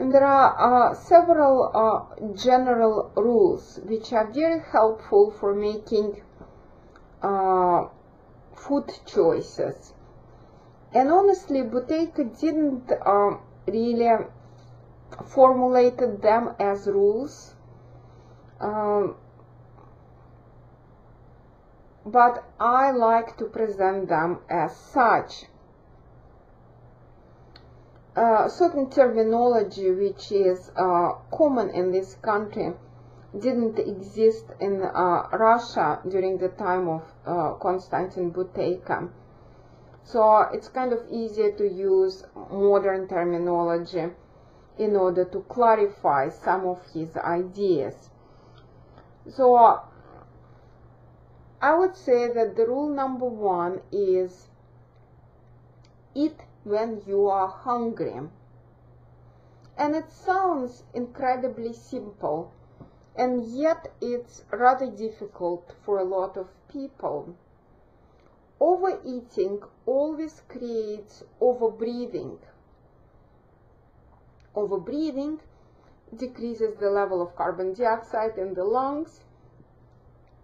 And there are several general rules which are very helpful for making food choices. And honestly, Buteyko didn't really formulated them as rules, but I like to present them as such. Certain terminology which is common in this country didn't exist in Russia during the time of Konstantin Buteyko. So it's kind of easier to use modern terminology in order to clarify some of his ideas. So I would say that the rule number one is eat when you are hungry. And it sounds incredibly simple, and yet it's rather difficult for a lot of people. Overeating always creates overbreathing. Overbreathing decreases the level of carbon dioxide in the lungs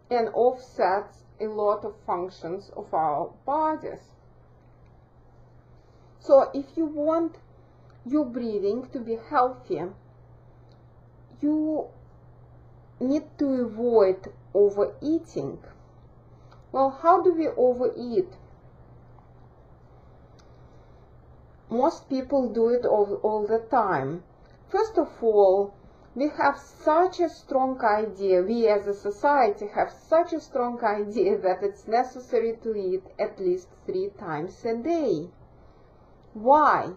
and offsets a lot of functions of our bodies. So if you want your breathing to be healthy, you need to avoid overeating. Well, how do we overeat? Most people do it all the time. First of all, we have such a strong idea, we as a society have such a strong idea that it's necessary to eat at least 3 times a day. Why?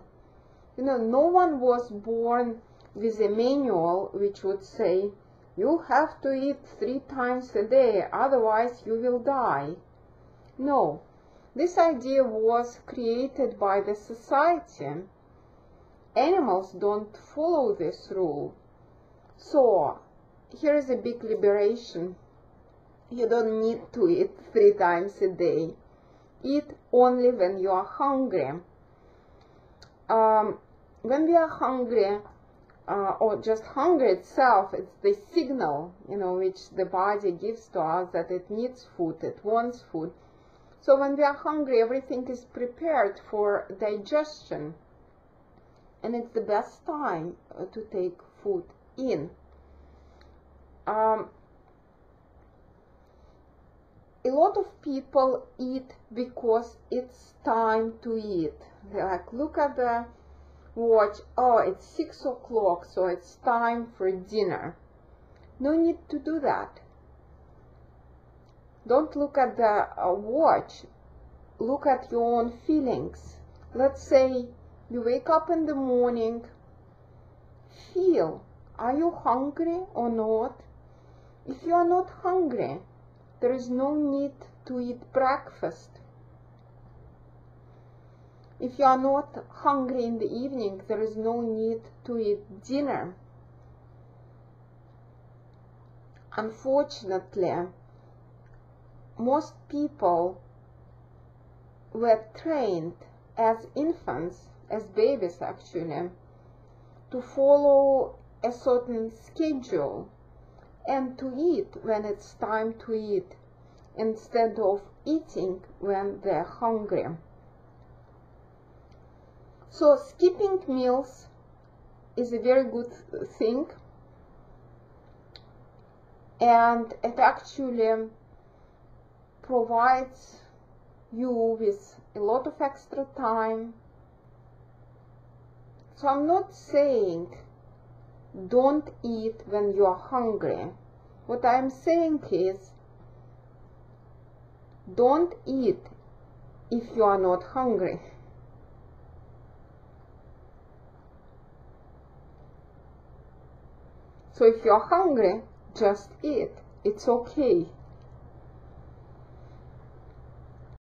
You know, no one was born with a manual which would say, you have to eat 3 times a day, otherwise you will die. No. This idea was created by the society. Animals don't follow this rule. So, here is a big liberation. You don't need to eat 3 times a day. Eat only when you are hungry. When we are hungry, or just hunger itself, it's the signal, which the body gives to us that it needs food, it wants food. So when we are hungry, everything is prepared for digestion, and it's the best time to take food in. A lot of people eat because it's time to eat. They look at the watch, oh, it's 6 o'clock, so it's time for dinner. No need to do that. Don't look at the watch. Look at your own feelings. Let's say you wake up in the morning. Feel, are you hungry or not? If you are not hungry, there is no need to eat breakfast. If you are not hungry in the evening, there is no need to eat dinner. Unfortunately, most people were trained as infants, as babies actually, to follow a certain schedule and to eat when it's time to eat, instead of eating when they're hungry. So skipping meals is a very good thing, and it actually provides you with a lot of extra time. So I'm not saying don't eat when you are hungry. What I'm saying is don't eat if you are not hungry. So if you are hungry, just eat. It's okay.